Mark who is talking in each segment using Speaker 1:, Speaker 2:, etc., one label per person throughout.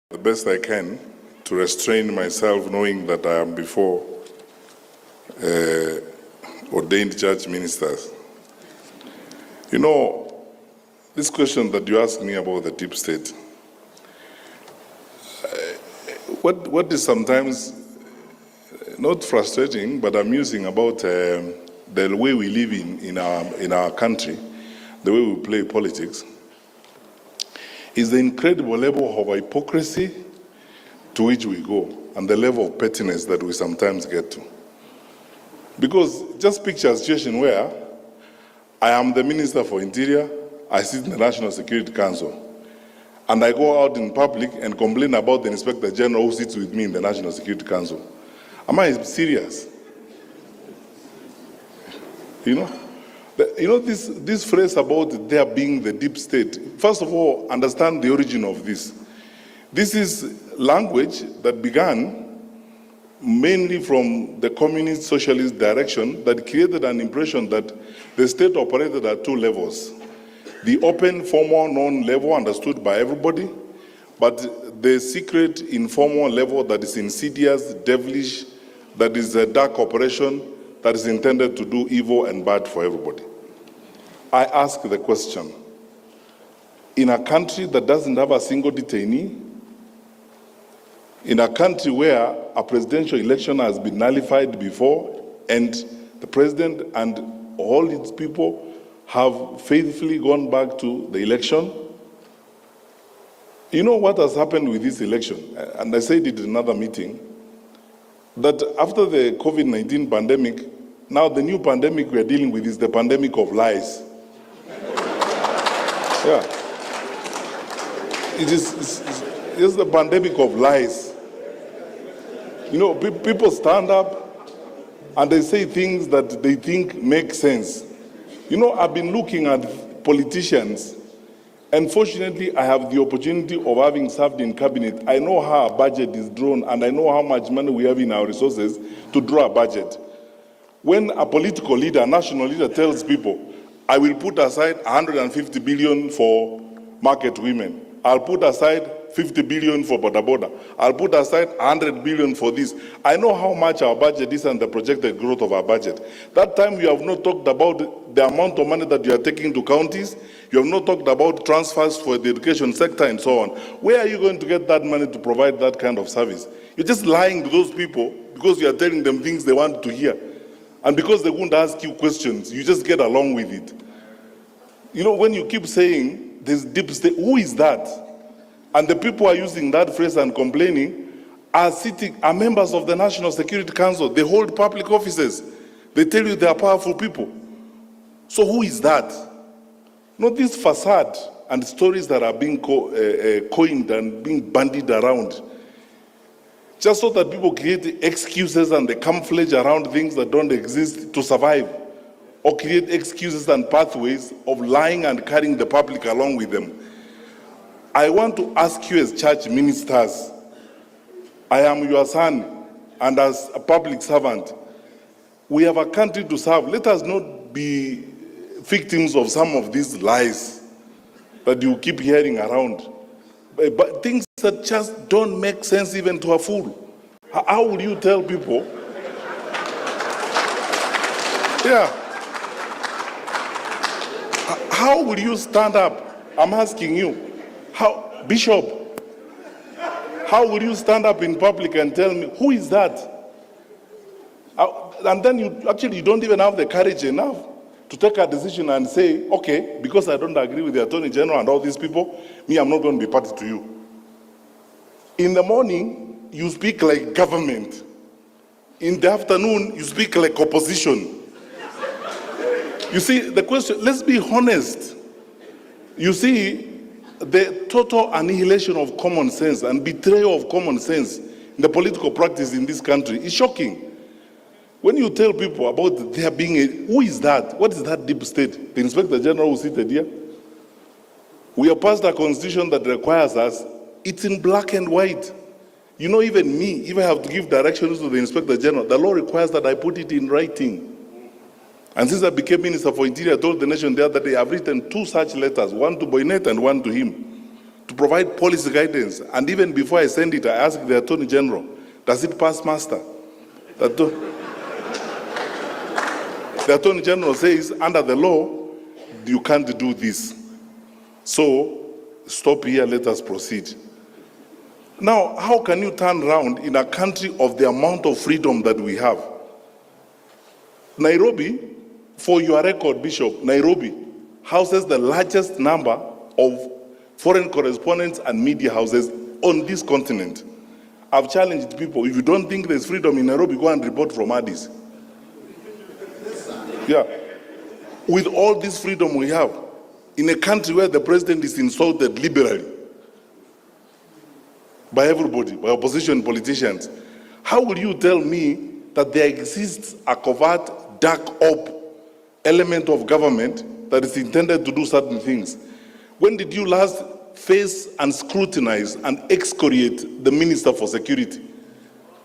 Speaker 1: the best I can to restrain myself, knowing that I am before ordained church ministers. You know, this question that you asked me about the deep state, what is sometimes not frustrating but amusing about the way we live in our country, the way we play politics, is the incredible level of hypocrisy to which we go and the level of pettiness that we sometimes get to. Because just picture a situation where I am the Minister for Interior, I sit in the National Security Council, and I go out in public and complain about the Inspector General who sits with me in the National Security Council. Am I serious? You know this phrase about there being the deep state. First of all, understand the origin of this. This is language that began mainly from the communist socialist direction that created an impression that the state operated at two levels. The open, formal, known level understood by everybody, but the secret, informal level that is insidious, devilish, that is a dark operation that is intended to do evil and bad for everybody. I ask the question, in a country that doesn't have a single detainee, in a country where a presidential election has been nullified before and the president and all its people have faithfully gone back to the election, you know what has happened with this election? And I said it in another meeting, that after the COVID-19 pandemic, now the new pandemic we are dealing with is the pandemic of lies. Yeah. It's the pandemic of lies. You know, people stand up and they say things that they think make sense. You know, I've been looking at politicians, and fortunately I have the opportunity of having served in cabinet. I know how a budget is drawn, and I know how much money we have in our resources to draw a budget. When a political leader, a national leader tells people, I will put aside 150 billion for market women, I'll put aside 50 billion for boda boda, I'll put aside 100 billion for this. I know how much our budget is and the projected growth of our budget. That time you have not talked about the amount of money that you are taking to counties, you have not talked about transfers for the education sector and so on. Where are you going to get that money to provide that kind of service? You're just lying to those people because you are telling them things they want to hear. And because they won't ask you questions, you just get along with it. You know, when you keep saying there's deep state, who is that? And the people who are using that phrase and complaining are members of the National Security Council. They hold public offices. They tell you they are powerful people. So who is that? You know, this facade and stories that are being coined and being bandied around, just so that people create excuses and they camouflage around things that don't exist to survive, or create excuses and pathways of lying and carrying the public along with them. I want to ask you as church ministers, I am your son, and as a public servant, we have a country to serve. Let us not be victims of some of these lies that you keep hearing around. But things that just don't make sense even to a fool. How would you tell people? Yeah. How would you stand up? I'm asking you. How, Bishop, how would you stand up in public and tell me, who is that? And then you don't even have the courage enough to take a decision and say, okay, because I don't agree with the Attorney General and all these people, me, I'm not going to be party to you. In the morning, you speak like government. In the afternoon, you speak like opposition. You see, the question, let's be honest. You see, the total annihilation of common sense and betrayal of common sense in the political practice in this country is shocking. When you tell people about there being who is that? What is that deep state? The Inspector General who seated here? We have passed a constitution that requires us, it's in black and white. You know, even me, if I have to give directions to the Inspector General, the law requires that I put it in writing. And since I became Minister for Interior, I told the nation the other day, I've written 2 such letters, one to Boynet and one to him, to provide policy guidance. And even before I send it, I ask the Attorney General, does it pass muster? The Attorney General says, under the law, you can't do this. So, stop here, let us proceed. Now, how can you turn around in a country of the amount of freedom that we have? Nairobi, for your record, Bishop, Nairobi houses the largest number of foreign correspondents and media houses on this continent. I've challenged people, if you don't think there's freedom in Nairobi, go and report from Addis. Yeah. With all this freedom we have, in a country where the president is insulted liberally by everybody, by opposition politicians, how will you tell me that there exists a covert, dark op element of government that is intended to do certain things? When did you last face and scrutinize and excoriate the Minister for Security?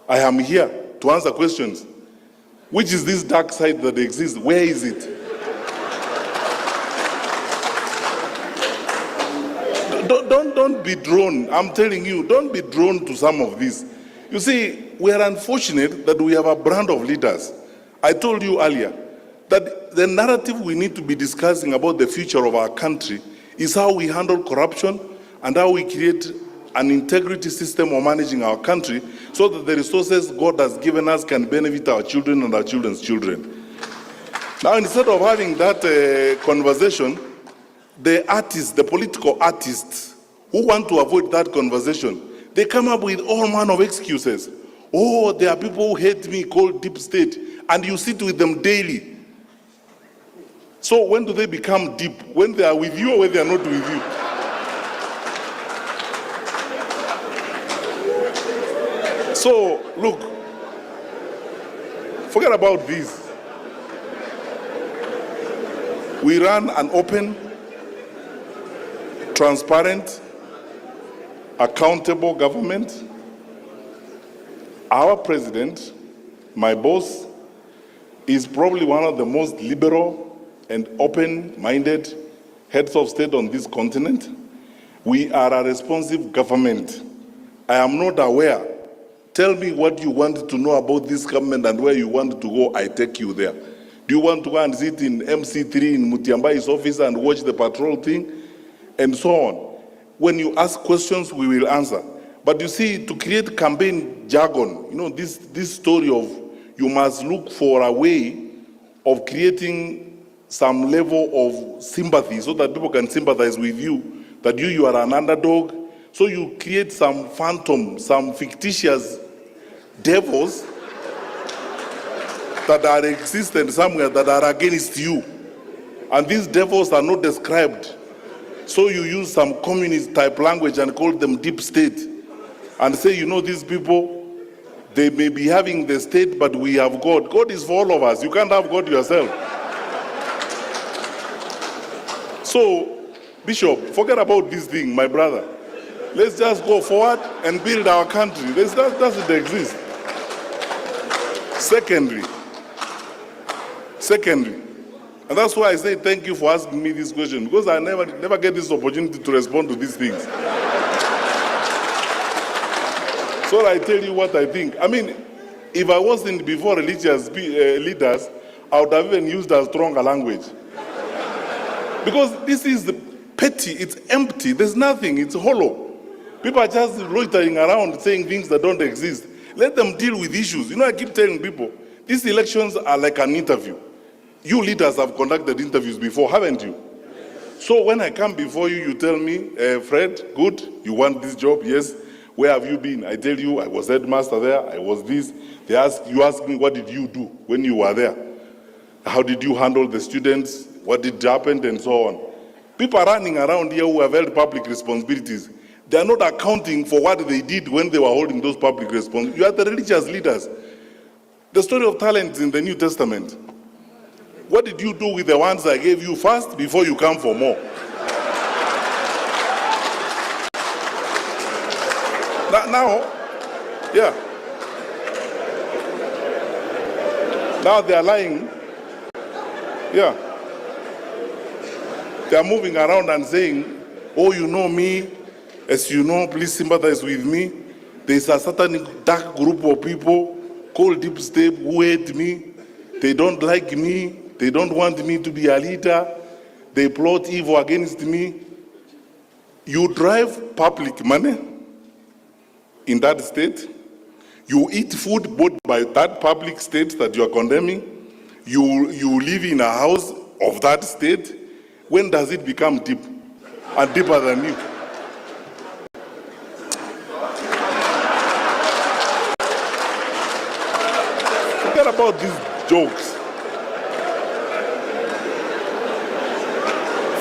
Speaker 1: I am here to answer questions. Which is this dark side that exists? Where is it? Don't be drawn. I'm telling you, don't be drawn to some of this. You see, we are unfortunate that we have a brand of leaders. I told you earlier that the narrative we need to be discussing about the future of our country is how we handle corruption and how we create an integrity system of managing our country so that the resources God has given us can benefit our children and our children's children. Now, instead of having that conversation, the artists, the political artists who want to avoid that conversation, they come up with all manner of excuses. Oh, there are people who hate me called deep state, and you sit with them daily. So when do they become deep? When they are with you or when they are not with you? So, look, forget about this. We run an open, transparent, accountable government. Our president, my boss, is probably one of the most liberal and open-minded heads of state on this continent. We are a responsive government. I am not aware. Tell me what you want to know about this government and where you want to go, I take you there. Do you want to go and sit in MC3 in Mutiambai's office and watch the patrol thing? And so on. When you ask questions, we will answer. But you see, to create campaign jargon, you know, this story of you must look for a way of creating some level of sympathy so that people can sympathize with you, that you are an underdog. So you create some phantom, some fictitious devils that are existent somewhere that are against you. And these devils are not described. So you use some communist type language and call them deep state. And say, you know, these people, they may be having the state, but we have God. God is for all of us. You can't have God yourself. So, Bishop, forget about this thing, my brother. Let's just go forward and build our country. That doesn't exist. Secondly, and that's why I say thank you for asking me this question, because I never get this opportunity to respond to these things. So I tell you what I think. I mean, if I wasn't before religious leaders, I would have even used a stronger language. Because this is petty, it's empty, there's nothing, it's hollow. People are just loitering around saying things that don't exist. Let them deal with issues. You know, I keep telling people, these elections are like an interview. You leaders have conducted interviews before, haven't you? So when I come before you, you tell me, Fred, good, you want this job? Yes. Where have you been? I tell you, I was headmaster there, I was this. You ask me, what did you do when you were there? How did you handle the students? What did happen? And so on. People are running around here who have held public responsibilities. They are not accounting for what they did when they were holding those public responsibilities. You are the religious leaders. The story of talents in the New Testament. What did you do with the ones I gave you first before you come for more? Now, yeah. Now they are lying. Yeah. They are moving around and saying, oh, you know me, As you know, please sympathize with me. There's a certain dark group of people called Deep State who hate me. They don't like me. They don't want me to be a leader. They plot evil against me. You drive public money in that state. You eat food bought by that public state that you are condemning. You live in a house of that state. When does it become deep and deeper than you? Forget about these jokes.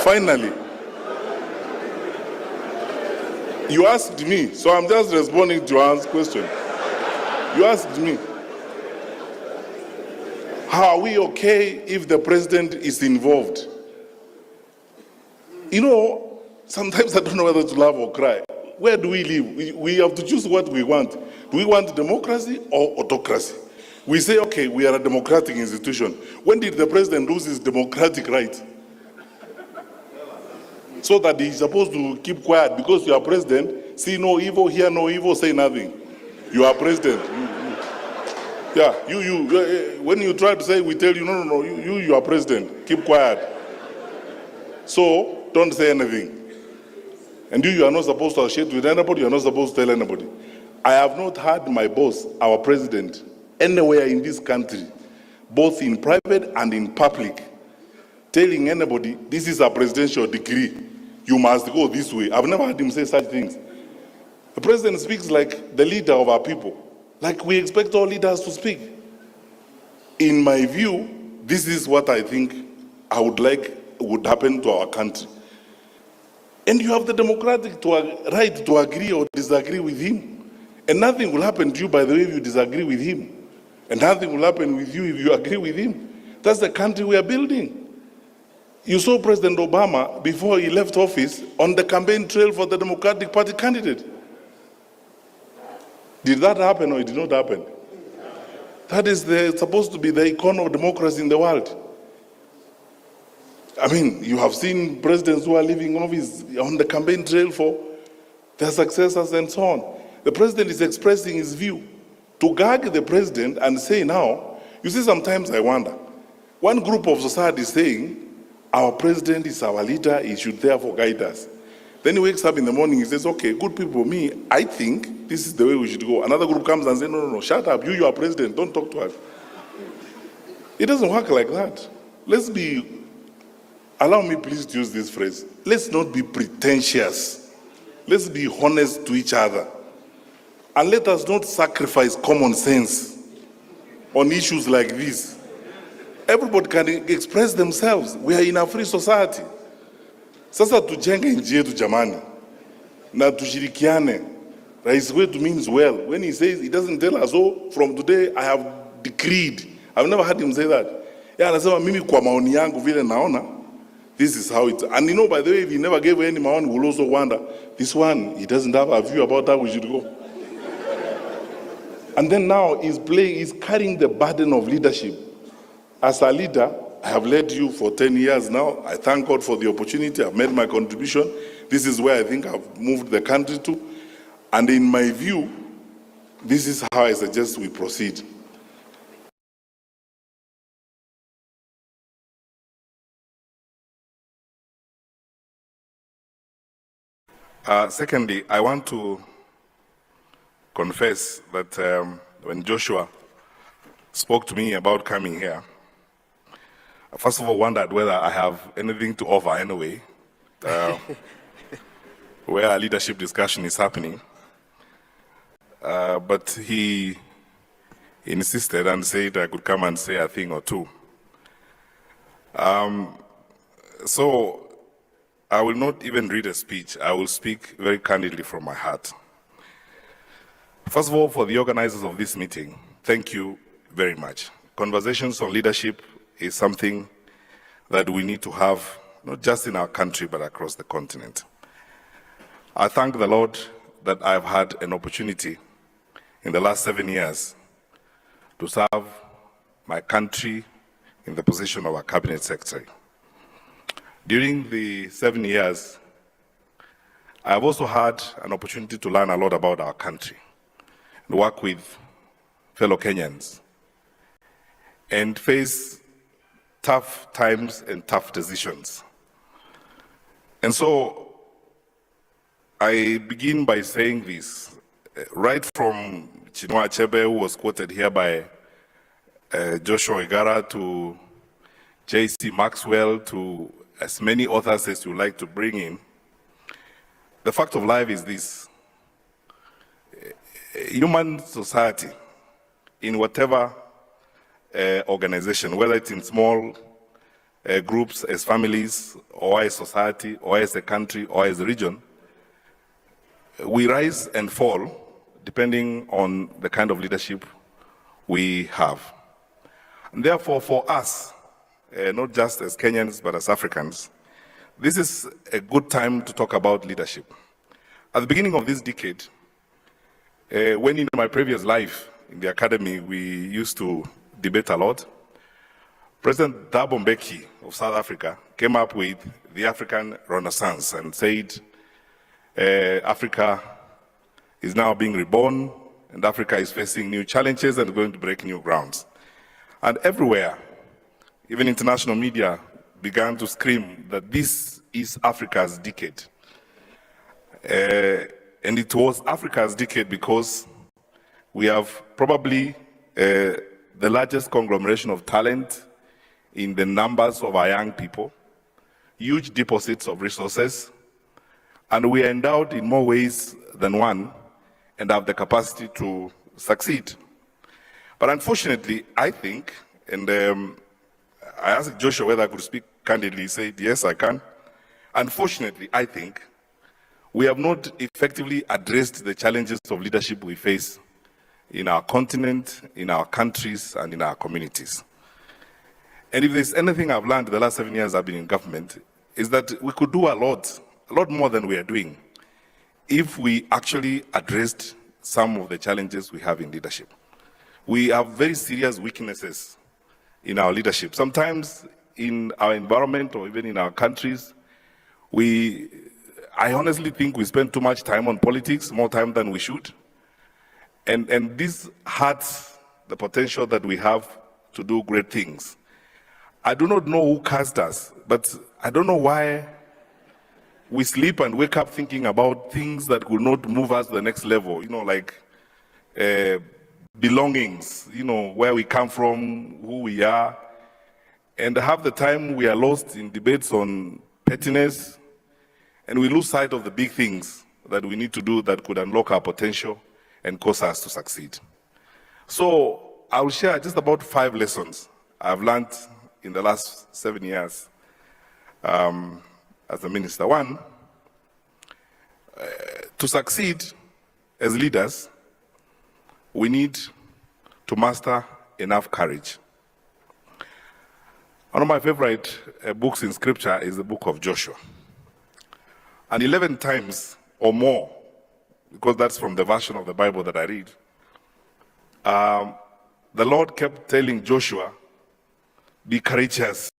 Speaker 1: Finally, you asked me, so I'm just responding to your question. You asked me, how are we okay if the president is involved? You know, sometimes I don't know whether to laugh or cry. Where do we live? We have to choose what we want. Do we want democracy or autocracy? We say, okay, we are a democratic institution. When did the president lose his democratic right? So that he's supposed to keep quiet because you are president, see no evil, hear no evil, say nothing. You are president. Yeah, when you try to say, we tell you, no, you are president, keep quiet. So, don't say anything. And you are not supposed to associate with anybody, you are not supposed to tell anybody. I have not heard my boss, our president, anywhere in this country, both in private and in public, telling anybody, this is a presidential decree, you must go this way. I've never heard him say such things. The president speaks like the leader of our people, like we expect all leaders to speak. In my view, this is what I think I would like would happen to our country. And you have the democratic right to agree or disagree with him. And nothing will happen to you, by the way, if you disagree with him. And nothing will happen with you if you agree with him. That's the country we are building. You saw President Obama, before he left office, on the campaign trail for the Democratic Party candidate. Did that happen or it did not happen? That is supposed to be the icon of democracy in the world. I mean, you have seen presidents who are leaving office on the campaign trail for their successors and so on. The president is expressing his view. To gag the president and say now, you see, sometimes I wonder, one group of society is saying, our president is our leader, he should therefore guide us. Then he wakes up in the morning, he says, okay, good people, me, I think this is the way we should go. Another group comes and says, no, shut up, you are president, don't talk to us. It doesn't work like that. Allow me please to use this phrase, let's not be pretentious. Let's be honest to each other. And let us not sacrifice common sense on issues like this. Everybody can express themselves. We are in a free society. Sasa tujenge nchi yetu jamani. Na tushirikiane. Rais wetu means well. When he says, he doesn't tell us, oh, from today I have decreed. I've never heard him say that. Yeah, anasema mimi kwa maoni yangu vile naona, this is how it, and you know, by the way, if he never gave any maoni, we'll also wonder, this one, he doesn't have a view about how we should go. And then now he's carrying the burden of leadership. As a leader, I have led you for 10 years now. I thank God for the opportunity. I've made my contribution. This is where I think I've moved the country to. And in my view, this is how I suggest we proceed. Secondly, I want to confess that when Joshua spoke to me about coming here, I first of all wondered whether I have anything to offer anyway, where a leadership discussion is happening. But he insisted and said I could come and say a thing or two. So I will not even read a speech. I will speak very candidly from my heart. First of all, for the organizers of this meeting, thank you very much. Conversations on leadership is something that we need to have, not just in our country, but across the continent. I thank the Lord that I've had an opportunity in the last 7 years to serve my country in the position of a cabinet secretary. During the 7 years, I've also had an opportunity to learn a lot about our country and work with fellow Kenyans and face tough times and tough decisions. And so I begin by saying this, right from Chinua Achebe, who was quoted here by Joshua Igara, to J.C. Maxwell, to as many authors as you like to bring in. The fact of life is this: human society, in whatever organization, whether it's in small groups, as families, or as society, or as a country, or as a region, we rise and fall depending on the kind of leadership we have. And therefore, for us, not just as Kenyans, but as Africans, this is a good time to talk about leadership. At the beginning of this decade, when in my previous life in the academy, we used to debate a lot, President Thabo Mbeki of South Africa came up with the African Renaissance and said, Africa is now being reborn, and Africa is facing new challenges and going to break new grounds. And everywhere, even international media began to scream that this is Africa's decade. And it was Africa's decade because we have probably the largest conglomeration of talent in the numbers of our young people, huge deposits of resources, and we are endowed in more ways than one and have the capacity to succeed. But unfortunately, I think, and I asked Joshua whether I could speak candidly. He said, yes, I can. Unfortunately, I think we have not effectively addressed the challenges of leadership we face in our continent, in our countries, and in our communities. And if there's anything I've learned the last 7 years I've been in government, is that we could do a lot more than we are doing if we actually addressed some of the challenges we have in leadership. We have very serious weaknesses in our leadership. Sometimes in our environment or even in our countries, I honestly think we spend too much time on politics, more time than we should. And this hurts the potential that we have to do great things. I do not know who cast us, but I don't know why we sleep and wake up thinking about things that will not move us to the next level, like belongings, where we come from, who we are. And half the time we are lost in debates on pettiness, and we lose sight of the big things that we need to do that could unlock our potential and cause us to succeed. So I will share just about 5 lessons I've learned in the last 7 years as a minister. One, to succeed as leaders, we need to master enough courage. One of my favorite books in scripture is the book of Joshua. And 11 times or more, because that's from the version of the Bible that I read, the Lord kept telling Joshua, be courageous,